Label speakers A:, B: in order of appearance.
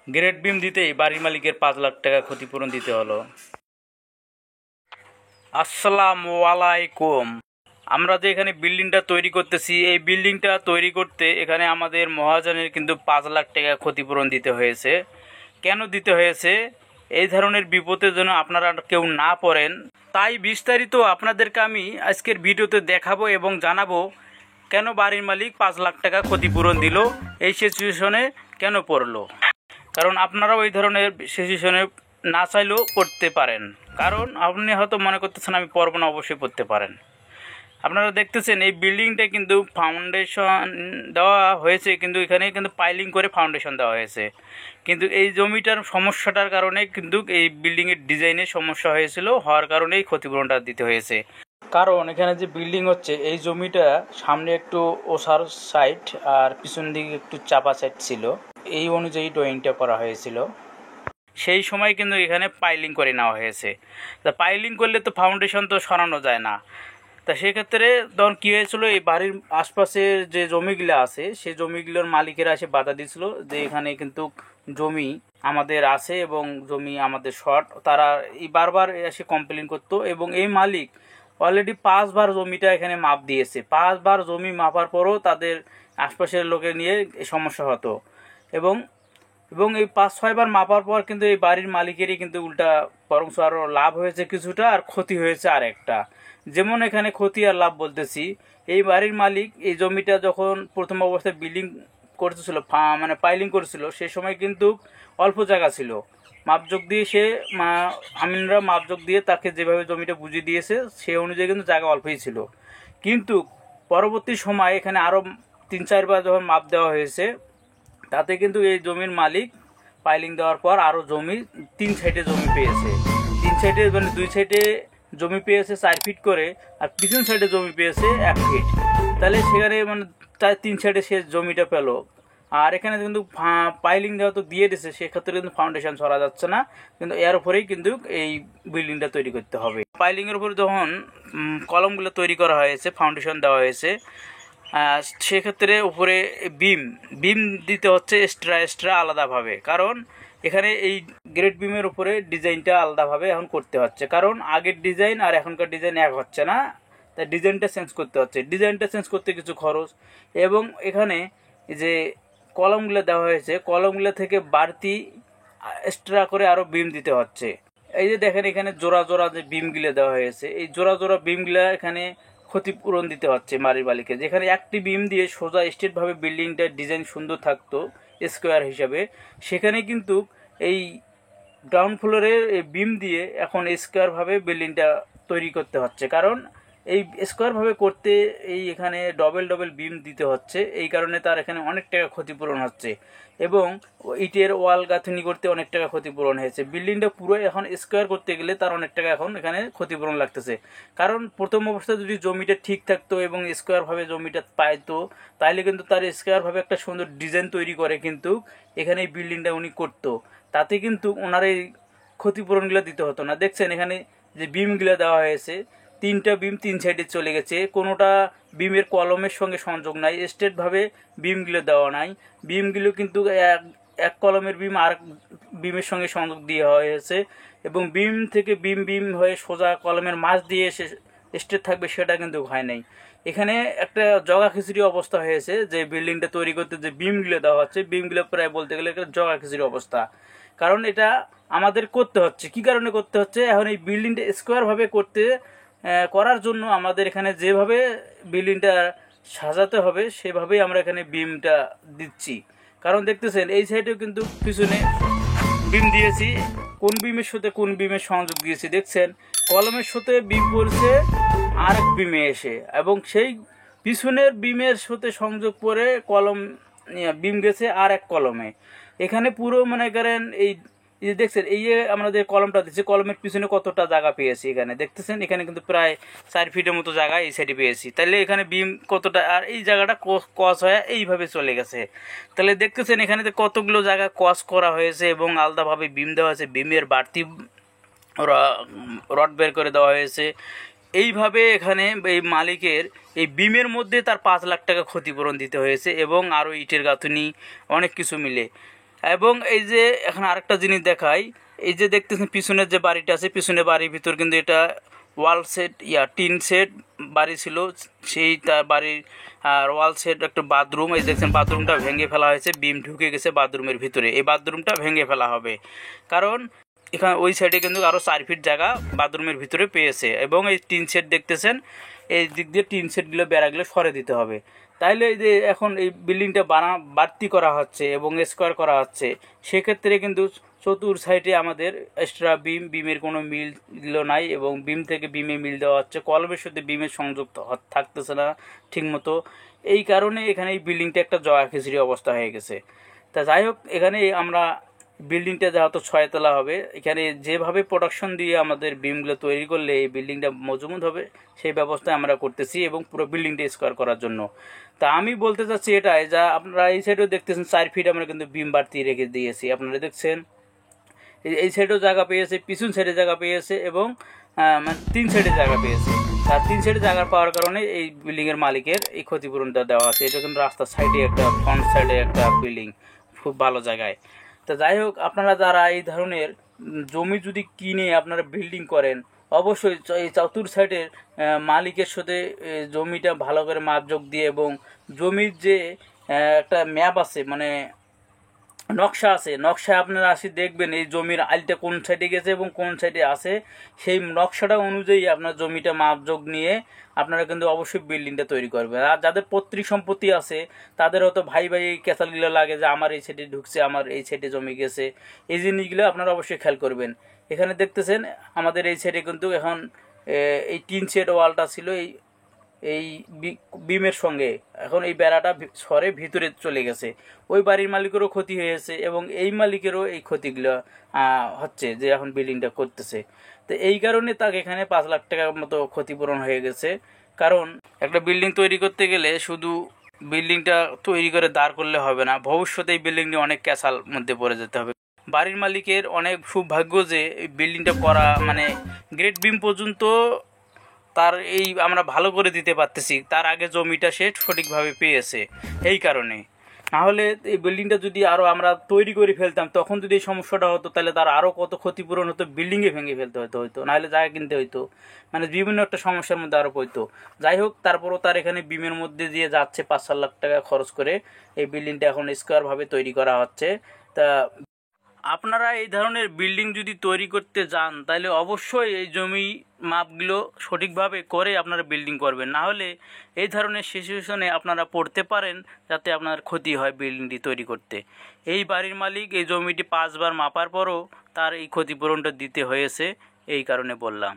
A: Grade beam দিতেই বাড়ির মালিকের 5 লাখ টাকা ক্ষতিপূরণ দিতে হলো। আসসালামু আলাইকুম। আমরা যে এখানে বিল্ডিংটা তৈরি করতেছি, এই বিল্ডিংটা তৈরি করতে এখানে আমাদের মহাজনের কিন্তু 5 লাখ টাকা ক্ষতিপূরণ দিতে হয়েছে। কেন দিতে হয়েছে? এই ধরনের বিপদের জন্য আপনারা কেউ না পড়েন, তাই বিস্তারিত আপনাদেরকে আমি আজকের ভিডিওতে দেখাবো এবং জানাবো কেন বাড়ির মালিক 5 লাখ টাকা ক্ষতিপূরণ দিল, এই সিচুয়েশনে কেন পড়লো। কারণ আপনারাও এই ধরনের সিচুয়েশনে না চাইলেও পড়তে পারেন। কারণ আপনি হয়তো মনে করতেছেন আমি পড়ব না, অবশ্যই পড়তে পারেন। আপনারা দেখতেছেন এই বিল্ডিংটা কিন্তু ফাউন্ডেশন দেওয়া হয়েছে, কিন্তু এখানে কিন্তু পাইলিং করে ফাউন্ডেশন দেওয়া হয়েছে। কিন্তু এই জমিটার সমস্যাটার কারণে কিন্তু এই বিল্ডিংয়ের ডিজাইনের সমস্যা হয়েছিল, হওয়ার কারণেই ক্ষতিপূরণটা দিতে হয়েছে। কারণ এখানে যে বিল্ডিং হচ্ছে, এই জমিটা সামনে একটু ওসার সাইড আর পিছন দিকে একটু চাপা সাইড ছিল, এই অনুযায়ী ড্রয়িংটা করা হয়েছিল। সেই সময় কিন্তু এখানে পাইলিং করে নেওয়া হয়েছে। তা পাইলিং করলে তো ফাউন্ডেশন তো সরানো যায় না। তা সেক্ষেত্রে তখন কী হয়েছিল, এই বাড়ির আশপাশের যে জমিগুলো আছে সেই জমিগুলোর মালিকেরা এসে বাধা দিয়েছিল যে এখানে কিন্তু জমি আমাদের আছে এবং জমি আমাদের শর্ট। তারা এই বারবার এসে কমপ্লেন করতো এবং এই মালিক অলরেডি 5 বার জমিটা এখানে মাপ দিয়েছে। 5 বার জমি মাপার পরও তাদের আশপাশের লোকের নিয়ে সমস্যা হতো এবং এবং এই 5-6 বার মাপার পর কিন্তু এই বাড়ির মালিকেরই কিন্তু উল্টা বরং আরও লাভ হয়েছে কিছুটা, আর ক্ষতি হয়েছে আর একটা। যেমন এখানে ক্ষতি আর লাভ বলতেছি, এই বাড়ির মালিক এই জমিটা যখন প্রথম অবস্থায় বিল্ডিং করতেছিল, মানে পাইলিং করছিল, সেই সময় কিন্তু অল্প জায়গা ছিল। মাপযোগ দিয়ে সে আমিনরা মাপযোগ দিয়ে তাকে যেভাবে জমিটা বুঝিয়ে দিয়েছে সেই অনুযায়ী কিন্তু জায়গা অল্পই ছিল। কিন্তু পরবর্তী সময় এখানে আরও 3-4 বার যখন মাপ দেওয়া হয়েছে, তাতে কিন্তু এই জমির মালিক পাইলিং দেওয়ার পর আরও জমি 3 সাইডে জমি পেয়েছে। 3 সাইডে মানে 2 সাইডে জমি পেয়েছে 4 ফিট করে, আর পিছন সাইডে জমি পেয়েছে 1 ফিট। তাহলে সেখানে মানে 3 সাইডে সে জমিটা পেল। আর এখানে কিন্তু পাইলিং দেওয়া তো দিয়ে দিয়েছে, সেক্ষেত্রে কিন্তু ফাউন্ডেশন ছড়া যাচ্ছে না, কিন্তু এর উপরেই কিন্তু এই বিল্ডিংটা তৈরি করতে হবে। পাইলিংয়ের উপরে যখন কলমগুলো তৈরি করা হয়েছে, ফাউন্ডেশন দেওয়া হয়েছে, সেক্ষেত্রে উপরে বিম বিম দিতে হচ্ছে এক্সট্রা আলাদাভাবে। কারণ এখানে এই গ্রেড বিমের উপরে ডিজাইনটা আলাদাভাবে এখন করতে হচ্ছে, কারণ আগের ডিজাইন আর এখনকার ডিজাইন এক হচ্ছে না, তাই ডিজাইনটা চেঞ্জ করতে হচ্ছে। ডিজাইনটা চেঞ্জ করতে কিছু খরচ, এবং এখানে যে কলমগুলো দেওয়া হয়েছে, কলমগুলো থেকে বাড়তি এক্সট্রা করে আরও বিম দিতে হচ্ছে। এই যে দেখেন এখানে জোড়া জোড়া যে বিমগুলো দেওয়া হয়েছে, এই জোড়া জোড়া বিমগুলো এখানে ক্ষতিপূরণ দিতে হচ্ছে বাড়ির মালিককে। যেখানে একটি বিম দিয়ে সোজা স্ট্রেটভাবে বিল্ডিংটার ডিজাইন সুন্দর থাকতো স্কোয়ার হিসাবে, সেখানে কিন্তু এই গ্রাউন্ড ফ্লোরের এই বিম দিয়ে এখন স্কোয়ারভাবে বিল্ডিংটা তৈরি করতে হচ্ছে। কারণ এই স্কোয়ারভাবে করতে এই এখানে ডবল বিম দিতে হচ্ছে, এই কারণে তার এখানে অনেক টাকা ক্ষতিপূরণ হচ্ছে এবং ইটের ওয়াল গাঁথনি করতে অনেক টাকা ক্ষতিপূরণ হয়েছে। বিল্ডিংটা পুরো এখন স্কোয়ার করতে গেলে তার অনেক টাকা এখন এখানে ক্ষতিপূরণ লাগতেছে। কারণ প্রথম অবস্থায় যদি জমিটা ঠিক থাকতো এবং স্কোয়ারভাবে জমিটা পাইতো, তাহলে কিন্তু তার স্কোয়ারভাবে একটা সুন্দর ডিজাইন তৈরি করে কিন্তু এখানে এই বিল্ডিংটা উনি করতো, তাতে কিন্তু ওনার এই ক্ষতিপূরণগুলো দিতে হতো না। দেখছেন এখানে যে বিমগুলো দেওয়া হয়েছে, 3টা বিম 3 সাইডে চলে গেছে, কোনোটা বিমের কলমের সঙ্গে সংযোগ নাই, স্ট্রেটভাবে বিমগুলো দেওয়া নাই। বিমগুলো কিন্তু এক কলমের বিম আর বিমের সঙ্গে সংযোগ দিয়ে হয়েছে, এবং বিম থেকে বিম হয়ে সোজা কলমের মাঝ দিয়ে এসে স্ট্রেট থাকবে সেটা কিন্তু হয় নাই। এখানে একটা জগা খিচুড়ি অবস্থা হয়েছে, যে বিল্ডিংটা তৈরি করতে যে বিমগুলো দেওয়া হচ্ছে, বিমগুলো প্রায় বলতে গেলে একটা জগা খিচুড়ি অবস্থা। কারণ এটা আমাদের করতে হচ্ছে, কি কারণে করতে হচ্ছে, এখন এই বিল্ডিংটা স্কোয়ারভাবে করার জন্য আমাদের এখানে যেভাবে বিল্ডিংটা সাজাতে হবে সেভাবেই আমরা এখানে বিমটা দিচ্ছি। কারণ দেখতেছেন এই সাইডেও কিন্তু পিছনে বিম দিয়েছি, কোন বিমের সাথে কোন বিমের সংযোগ দিয়েছি দেখছেন, কলমের সাথে বিম পড়ছে আরেক বিমে এসে, এবং সেই পিছনের বিমের সাথে সংযোগ করে কলম বিম গেছে আর এক কলমে। এখানে পুরো মনে করেন এই যে দেখছেন এই যে আমরা যে কলমটা দিচ্ছি, কলমের পিছনে কতটা জায়গা পেয়েছি এখানে দেখতেছেন, এখানে কিন্তু প্রায় 4 ফিটের মতো জায়গা এই সাইডে পেয়েছি। তাহলে এখানে বিম কতটা, আর এই জায়গাটা কস হয়ে এইভাবে চলে গেছে। তাহলে দেখতেছেন এখানে তো কতগুলো জায়গা কস করা হয়েছে এবং আলাদাভাবে বিম দেওয়া হয়েছে, বিমের বাড়তি রড বের করে দেওয়া হয়েছে। এইভাবে এখানে এই মালিকের এই বিমের মধ্যে তার 5 লাখ টাকা ক্ষতিপূরণ দিতে হয়েছে, এবং আরও ইটের গাঁথনি অনেক কিছু মিলে। এবং এই যে এখন আরেকটা জিনিস দেখাই, এই যে দেখতেছেন পিছনের যে বাড়িটা আছে, পিছনের বাড়ির ভিতর কিন্তু এটা ওয়াল সেট টিন সেট বাড়ি ছিল, সেই তার বাড়ির আর ওয়াল সেট একটা বাথরুম, এই দেখছেন বাথরুমটা ভেঙে ফেলা হয়েছে, বিম ঢুকে গেছে বাথরুমের ভিতরে, এই বাথরুমটা ভেঙে ফেলা হবে, কারণ এখানে ওই সাইডে কিন্তু আরও 4 ফিট জায়গা বাথরুমের ভিতরে পেয়েছে। এবং এই টিন সেট দেখতেছেন, এই দিক দিয়ে টিন সেটগুলো বেড়াগুলো সরে দিতে হবে। তাইলে এই যে এখন এই বিল্ডিংটা বাড়তি করা হচ্ছে এবং স্কোয়ার করা হচ্ছে, সেক্ষেত্রে কিন্তু চতুর সাইডে আমাদের এক্সট্রা বিমের কোনো মিল নাই, এবং বিম থেকে বিমে মিল দেওয়া হচ্ছে, কলমের সাথে বিমের সংযোগ থাকতেছে না ঠিকমতো। এই কারণে এখানে এই বিল্ডিংটা একটা জয়া খিচুড়ি অবস্থা হয়ে গেছে। তা যাই হোক, এখানে আমরা বিল্ডিংটা যেহেতু 6 তলা হবে, এখানে যেভাবে প্রোডাকশন দিয়ে আমাদের বিমগুলো তৈরি করলে এই বিল্ডিংটা মজবুত হবে, সেই ব্যবস্থা আমরা করতেছি এবং পুরো বিল্ডিংটা স্কোয়ার করার জন্য। তা আমি বলতে চাচ্ছি এটাই, যা আপনারা এই সাইডেও দেখতেছেন 4 ফিট আমরা কিন্তু বিম বাড়তি রেখে দিয়েছি, আপনারা দেখছেন এই সাইডেও জায়গা পেয়েছে, পিছন সাইডে জায়গা পেয়েছে, এবং মানে 3 সাইডে জায়গা পেয়েছে। আর 3 সাইডে জায়গা পাওয়ার কারণে এই বিল্ডিংয়ের মালিকের এই ক্ষতিপূরণটা দেওয়া আছে। এটা কিন্তু রাস্তার সাইডে একটা, ফ্রন্ট সাইডে একটা বিল্ডিং, খুব ভালো জায়গায়। তো যাই হোক, আপনারা যারা এই ধরনের জমি যদি কিনে আপনারা বিল্ডিং করেন, অবশ্যই এই চতুর সাইডের মালিকের সাথে জমিটা ভালো করে মাপজোক দিয়ে, এবং জমির যে একটা ম্যাপ আছে, মানে নকশা আছে, নকশায় আপনারা আসি দেখবেন এই জমির আইলটা কোন সাইডে গেছে এবং কোন সাইডে আছে, সেই নকশাটা অনুযায়ী আপনার জমিটা মাপজোক নিয়ে আপনারা কিন্তু অবশ্যই বিল্ডিংটা তৈরি করবেন। আর যাদের পৈতৃক সম্পত্তি আছে, তাদের হয়তো ভাই ভাই ক্যাসালগুলো লাগে যে আমার এই সাইডে ঢুকছে, আমার এই সাইডে জমি গেছে, এই জিনিসগুলো আপনারা অবশ্যই খেয়াল করবেন। এখানে দেখতেছেন আমাদের এই সাইডে কিন্তু এখন এই টিন শেড ওয়ালটা ছিল এই এই বিমের সঙ্গে, এখন এই বেড়াটা সরে ভিতরে চলে গেছে, ওই বাড়ির মালিকেরও ক্ষতি হয়েছে এবং এই মালিকেরও এই ক্ষতিগুলো হচ্ছে, যে এখন বিল্ডিংটা করতেছে। তো এই কারণে তাকে এখানে 5 লাখ টাকার মতো ক্ষতিপূরণ হয়ে গেছে। কারণ একটা বিল্ডিং তৈরি করতে গেলে শুধু বিল্ডিংটা তৈরি করে দাঁড় করলে হবে না, ভবিষ্যতে এই বিল্ডিংটি অনেক ক্যাসাল মধ্যে পড়ে যেতে হবে। বাড়ির মালিকের অনেক সৌভাগ্য যে এই বিল্ডিংটা করা, মানে গ্রেট বিম পর্যন্ত তার এই আমরা ভালো করে দিতে পারতেছি, তার আগে জমিটা সে সঠিকভাবে পেয়েছে। এই কারণে না হলে এই বিল্ডিংটা যদি আরও আমরা তৈরি করে ফেলতাম, তখন যদি এই সমস্যাটা হতো, তাহলে তার আরও কত ক্ষতিপূরণ হতো, বিল্ডিংয়ে ভেঙে ফেলতে হতো, নাহলে জায়গা কিনতে হইতো, মানে বিভিন্ন একটা সমস্যার মধ্যে আরও পড়তো। যাই হোক, তারপরও তার এখানে বিমের মধ্যে দিয়ে যাচ্ছে 5-4 লাখ টাকা খরচ করে এই বিল্ডিংটা এখন স্কোয়ারভাবে তৈরি করা হচ্ছে। তা আপনারা এই ধরনের বিল্ডিং যদি তৈরি করতে যান, তাহলে অবশ্যই এই জমি মাপগুলো সঠিকভাবে করে আপনারা বিল্ডিং করবেন, না হলে এই ধরনের সিচুয়েশনে আপনারা পড়তে পারেন, যাতে আপনার ক্ষতি হয় বিল্ডিংটি তৈরি করতে। এই বাড়ির মালিক এই জমিটি 5 বার মাপার পরও তার এই ক্ষতিপূরণটা দিতে হয়েছে, এই কারণে বললাম।